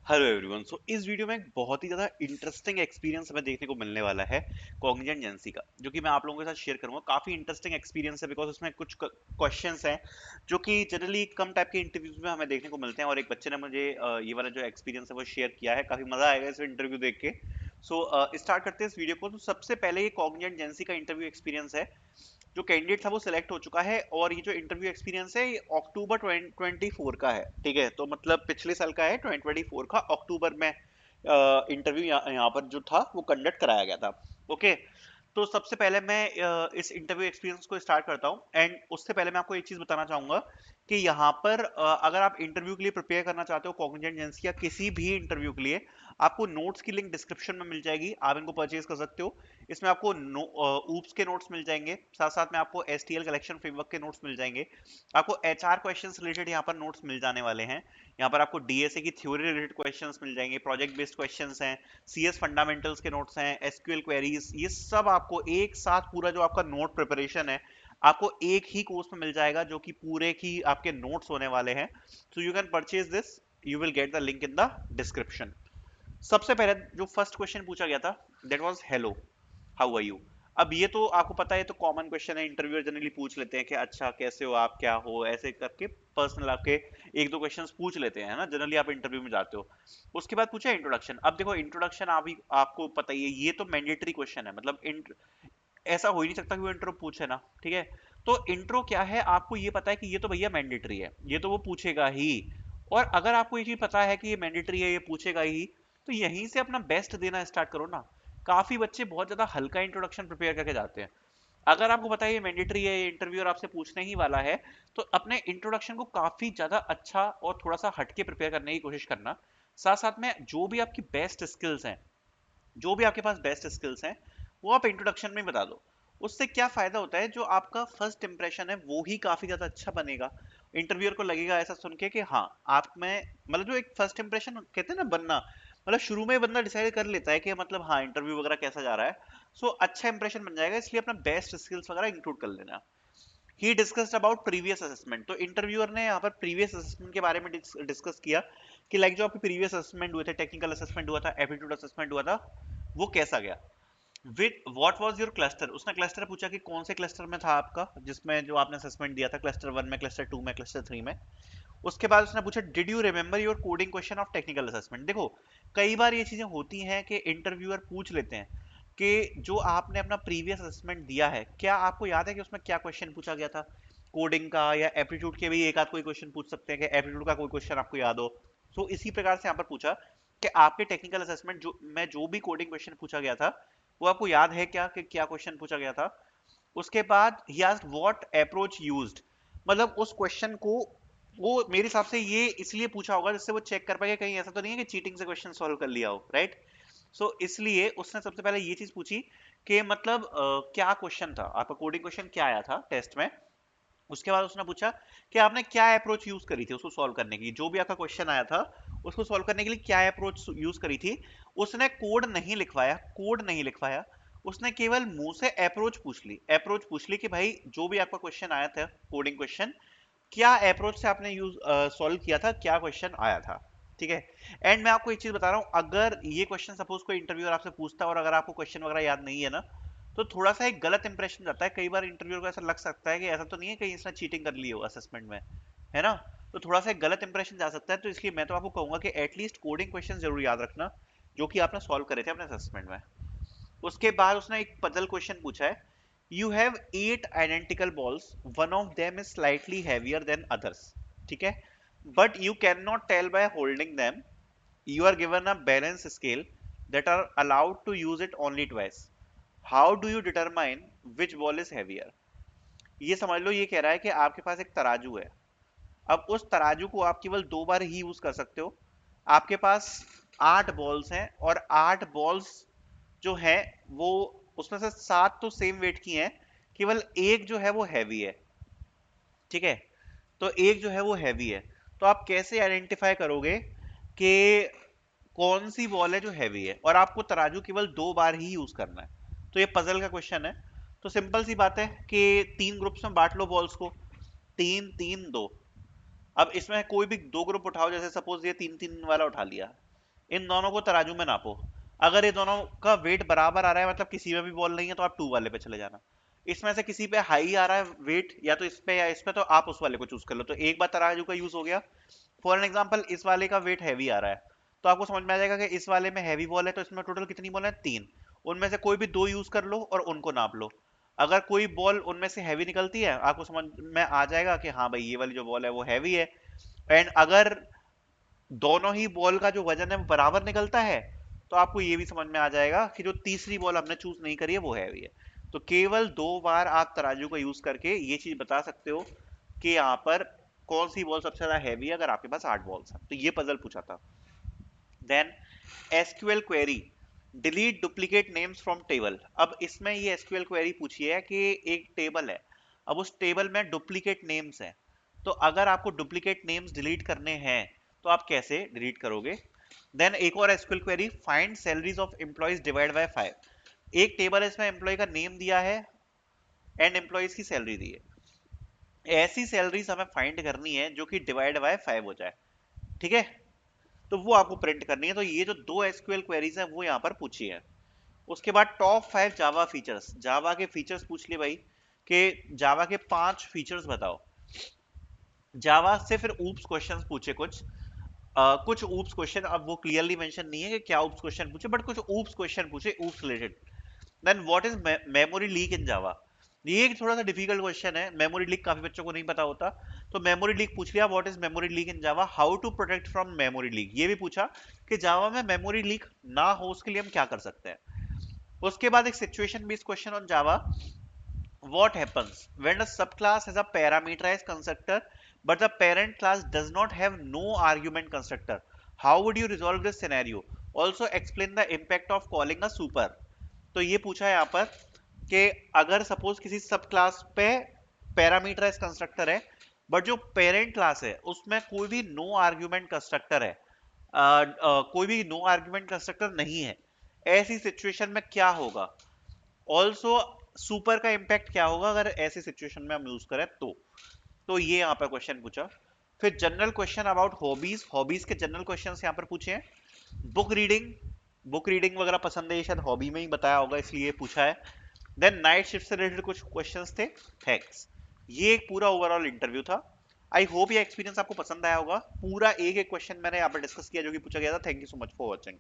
Hello everyone. सो इस video में एक बहुत ही ज़्यादा इंटरेस्टिंग एक्सपीरियंस हमें देखने को मिलने वाला है कॉग्निजेंट जेंसी का, जो कि मैं आप लोगों के साथ शेयर करूंगा। काफ़ी इंटरेस्टिंग एक्सपीरियंस है बिकॉज उसमें कुछ क्वेश्चंस हैं जो कि जनरली कम टाइप के इंटरव्यूज में हमें देखने को मिलते हैं, और एक बच्चे ने मुझे ये वाला जो एक्सपीरियंस है वो शेयर किया है। काफ़ी मज़ा आएगा इस इंटरव्यू देख के। सो स्टार्ट करते हैं इस वीडियो को। तो सबसे पहले ये कॉग्निजेंट जेंसी का इंटरव्यू एक्सपीरियंस है। जो कैंडिडेट था वो सिलेक्ट हो चुका है, और ये जो इंटरव्यू एक्सपीरियंस है ये अक्टूबर 2024 का है। ठीक है, तो मतलब पिछले साल का है, 2024 का अक्टूबर में इंटरव्यू यहाँ पर जो था वो कंडक्ट कराया गया था। ओके, तो सबसे पहले मैं इस इंटरव्यू एक्सपीरियंस को स्टार्ट करता हूँ। एंड उससे पहले मैं आपको एक चीज बताना चाहूंगा कि यहाँ पर अगर आप इंटरव्यू के लिए प्रिपेयर करना चाहते हो कॉग्निजेंट जेंसी या किसी भी इंटरव्यू के लिए, आपको नोट्स की लिंक डिस्क्रिप्शन में मिल जाएगी, आप इनको परचेज कर सकते हो। इसमें आपको ऊप्स के नोट्स मिल जाएंगे, साथ साथ में आपको एसटीएल कलेक्शन फ्रेमवर्क के नोट्स मिल जाएंगे। आपको एचआर क्वेश्चंस रिलेटेड यहाँ पर नोट्स मिल जाने वाले हैं। यहाँ पर आपको डीएसए की थ्योरी रिलेटेड क्वेश्चंस मिल जाएंगे, प्रोजेक्ट बेस्ड क्वेश्चंस हैं, सीएस फंडामेंटल्स के नोट्स हैं, एसक्यूएल क्वेरीज, ये सब आपको एक साथ पूरा जो आपका नोट प्रिपरेशन है आपको एक ही कोर्स में मिल जाएगा, जो कि पूरे की आपके नोट्स होने वाले हैं। So you can purchase this, you will get the link in the description. सबसे पहले जो फर्स्ट क्वेश्चन पूछा गया था that was hello, how are you. अब ये तो आपको पता है, ये तो कॉमन क्वेश्चन है, इंटरव्यूअर जनरली पूछ लेते हैं कि अच्छा कैसे हो आप, क्या हो, ऐसे करके पर्सनल आपके एक दो क्वेश्चंस पूछ लेते हैं, है ना, जनरली आप इंटरव्यू में जाते हो। उसके बाद पूछा इंट्रोडक्शन। अब देखो इंट्रोडक्शन आप ही आपको पता ही है, ये तो मैंडेटरी क्वेश्चन है, मतलब ऐसा हो ही नहीं सकता कि वो इंट्रो पूछे ना। ठीक है, तो इंट्रो क्या है आपको ये पता है कि ये तो भैया मैंडेटरी है, ये तो वो पूछेगा ही। और अगर आपको ये चीज पता है कि ये मैंडेटरी है, ये पूछेगा ही, तो यहीं से अपना बेस्ट देना स्टार्ट करो ना। काफी बच्चे बहुत ज्यादा हल्का इंट्रोडक्शन प्रिपेयर करके जाते हैं। अगर आपको पता है ये मैंडेटरी है, ये इंटरव्यूअर आपसे पूछने ही वाला है, तो अपने इंट्रोडक्शन को काफी ज्यादा अच्छा और थोड़ा सा हटके प्रिपेयर करने की कोशिश करना। साथ साथ में जो भी आपकी बेस्ट स्किल्स हैं, जो भी आपके पास बेस्ट स्किल्स हैं, वो आप इंट्रोडक्शन में बता दो। उससे क्या फायदा होता है, जो आपका फर्स्ट इंप्रेशन है वो ही काफी ज्यादा अच्छा बनेगा। इंटरव्यूअर को लगेगा ऐसा सुन के कि हाँ आप में, मतलब जो एक फर्स्ट इंप्रेशन कहते हैं ना बनना, मतलब शुरू में ही बंदा डिसाइड कर लेता है कि मतलब हाँ इंटरव्यू वगैरह कैसा जा रहा है। सो अच्छा इंप्रेशन बन जाएगा, इसलिए अपना बेस्ट स्किल्स वगैरह इंक्लूड कर लेना। ही डिस्कस्ड अबाउट प्रीवियस असेसमेंट। तो इंटरव्यूअर ने यहाँ पर प्रीवियस असेसमेंट के बारे में डिस्कस किया कि लाइक जो आपके प्रीवियस असेसमेंट हुए थे, टेक्निकल असेसमेंट हुआ था, एप्टीट्यूड असेसमेंट हुआ था, वो कैसा गया। With what was your cluster, उसने क्लस्टर पूछा कि कौन से क्लस्टर में था आपका, जिसमें जो आपने असेसमेंट दिया था, क्लस्टर 1 में, क्लस्टर 2 में, क्लस्टर 3 में। उसके बाद उसने पूछा did you remember your coding question of technical assessment. देखो कई बार ये चीजें होती हैं कि इंटरव्यूअर पूछ लेते हैं कि जो आपने अपना प्रीवियस असेसमेंट दिया है, क्या आपको याद है कि उसमें क्या क्वेश्चन पूछा गया था कोडिंग का, या एप्टीट्यूड के भी एक आध कोई क्वेश्चन पूछ सकते हैं कि एप्टीट्यूड का कोई क्वेश्चन आपको याद हो। तो इसी प्रकार से यहाँ पर पूछा कि आपके टेक्निकल असेसमेंट जो में जो भी कोडिंग क्वेश्चन पूछा गया था, वो आपको याद है क्या, कि क्या क्वेश्चन पूछा गया था। उसके बाद he asked what approach used, मतलब उस क्वेश्चन को वो मेरे हिसाब से ये इसलिए पूछा होगा जिससे वो चेक कर पाए कि कहीं ऐसा तो नहीं है कि चीटिंग से क्वेश्चन सॉल्व कर लिया हो, राइट। सो इसलिए उसने सबसे पहले ये चीज पूछी कि मतलब क्या क्वेश्चन था आपका, कोडिंग क्वेश्चन क्या आया था टेस्ट में। उसके बाद उसने पूछा कि आपने क्या अप्रोच यूज करी थी उसको सॉल्व करने की, जो भी आपका क्वेश्चन आया था उसको सॉल्व करने के लिए क्या अप्रोच यूज करी थी। उसने कोड नहीं लिखवाया, कोड नहीं लिखवाया, उसने केवल मुंह से अप्रोच पूछ ली कि भाई जो भी आपका क्वेश्चन आया था कोडिंग क्वेश्चन, क्या अप्रोच से आपने यूज सॉल्व किया था, क्या क्वेश्चन आया था। ठीक है। एंड मैं आपको एक चीज बता रहा हूँ, अगर ये क्वेश्चन सपोज कोई इंटरव्यूअर आपसे पूछता है और अगर आपको क्वेश्चन वगैरह याद नहीं है ना, तो थोड़ा सा एक गलत इंप्रेशन जाता है। कई बार इंटरव्यूअर को ऐसा लग सकता है कि ऐसा तो नहीं है कहीं इसने चीटिंग कर ली हो असेसमेंट में, है ना। तो थोड़ा सा एक गलत इंप्रेशन जा सकता है, तो इसलिए मैं तो आपको कहूंगा कि एटलीस्ट कोडिंग क्वेश्चन जरूर याद रखना जो कि आपने सॉल्व करे थे अपने असेसमेंट में। उसके बाद उसने एक पजल क्वेश्चन पूछा है। You have 8 identical balls, one of them is slightly heavier than others. ठीक है, but you can not tell by holding them. You are given a balance scale that are allowed to use it only twice. How do you determine which ball is heavier? ये समझ लो, ये कह रहा है कि आपके पास एक तराजू है। अब उस तराजू को आप केवल 2 बार ही यूज कर सकते हो। आपके पास 8 बॉल्स हैं, और 8 बॉल्स जो है वो, उसमें से 7 तो सेम वेट की हैं, केवल एक जो है वो हैवी है। ठीक है, तो एक जो है वो हैवी है। तो आप कैसे आइडेंटिफाई करोगे कि कौन सी बॉल है जो हैवी है, और आपको तराजू केवल 2 बार ही यूज करना है। तो ये पजल का क्वेश्चन है। तो सिंपल सी बात है कि 3 ग्रुप्स में बांट लो बॉल्स को, 3 3 2। अब इसमें कोई भी 2 ग्रुप उठाओ, जैसे सपोज ये 3 3 वाला उठा लिया, इन दोनों को तराजू में नापो। अगर ये दोनों का वेट बराबर आ रहा है, मतलब किसी में भी बॉल नहीं है, तो आप टू वाले पे चले जाना। इसमें से किसी पे हाई आ रहा है वेट, या तो इस पे या इस पे, तो आप उस वाले को चूज कर लो। तो एक बार तराजू का यूज हो गया। फॉर एन एग्जाम्पल, इस वाले का वेट हैवी आ रहा है, तो आपको समझ में आ जाएगा कि इस वाले में हैवी बॉल है, तो इसमें टोटल कितनी बॉल है, तीन। उनमें से कोई भी दो यूज कर लो और उनको नाप लो। अगर कोई बॉल उनमें से हैवी निकलती है, आपको समझ में आ जाएगा कि हाँ भाई, ये वाली जो बॉल है वो हैवी है। एंड अगर दोनों ही बॉल का जो वजन है वो बराबर निकलता है, तो आपको ये भी समझ में आ जाएगा कि जो तीसरी बॉल हमने चूज नहीं करी है वो हैवी है। तो केवल दो बार आप तराजू का यूज करके ये चीज बता सकते हो कि यहाँ पर कौन सी बॉल सबसे ज्यादा हैवी है, अगर आपके पास 8 बॉल्स हैं। तो ये पजल पूछा था। Then SQL query, delete duplicate names from table. अब इसमें ये एसक्यूएल क्वेरी पूछी है कि एक टेबल है, अब उस टेबल में डुप्लीकेट नेम्स हैं, तो अगर आपको डुप्लीकेट नेम्स डिलीट करने हैं तो आप कैसे डिलीट करोगे। देन एक और SQL query, find salaries of employees divide by 5। एक टेबल है, इसमें एम्प्लॉय का नेम दिया है एंड एम्प्लॉइज की सैलरी दी है। ऐसी सैलरीज हमें फाइंड करनी है जो कि डिवाइड बाय 5 हो जाए। ठीक है, तो वो आपको प्रिंट करनी है। तो ये जो दो एसक्यूएल क्वेरीज है वो यहाँ पर पूछी है। उसके बाद टॉप 5 जावा फीचर्स, जावा के फीचर्स पूछ लिए भाई, कि जावा के 5 फीचर्स बताओ। जावा से फिर ऊप्स क्वेश्चंस पूछे कुछ। कुछ ऊप्स क्वेश्चन, अब वो क्लियरली मेंशन नहीं है कि क्या ऊप्स क्वेश्चन पूछे, बट कुछ ऊप्स क्वेश्चन पूछे, OOPs related. Then what is memory leak in Java. ये एक थोड़ा सा डिफिकल्ट क्वेश्चन है, मेमोरी लीक काफी बच्चों को नहीं पता होता। तो मेमोरी लीक पूछ लिया, what is memory leak in Java, how to protect from memory leak, ये भी पूछा कि जावा में मेमोरी लीक ना हो उसके लिए हम क्या कर सकते हैं। उसके बाद एक situation based question on Java, what happens when a subclass has a parameterized constructor but the parent class does not have no argument constructor, how would you resolve this scenario, also explain the impact of calling a super। तो ये पूछा है यहाँ पर कि अगर suppose किसी सब क्लास पे पैरामीटराइज कंस्ट्रक्टर है, बट जो पेरेंट क्लास है उसमें कोई भी नो आर्ग्यूमेंट कंस्ट्रक्टर है, कोई भी नो आर्ग्यूमेंट कंस्ट्रक्टर नहीं है, ऐसी सिचुएशन में क्या होगा। ऑल्सो सुपर का इम्पैक्ट क्या होगा अगर ऐसी सिचुएशन में हम यूज करें तो ये यहाँ पर क्वेश्चन पूछा। फिर general question about hobbies, hobbies के जनरल क्वेश्चन यहाँ पर पूछे हैं। बुक रीडिंग, बुक रीडिंग वगैरह पसंद है, ये शायद हॉबी में ही बताया होगा इसलिए पूछा है। देन नाइट शिफ्ट से रिलेटेड कुछ क्वेश्चंस थे। थैंक्स, ये एक पूरा ओवरऑल इंटरव्यू था। आई होप ये एक्सपीरियंस आपको पसंद आया होगा। पूरा एक एक क्वेश्चन मैंने यहाँ पर डिस्कस किया जो कि पूछा गया था। Thank you so much for watching.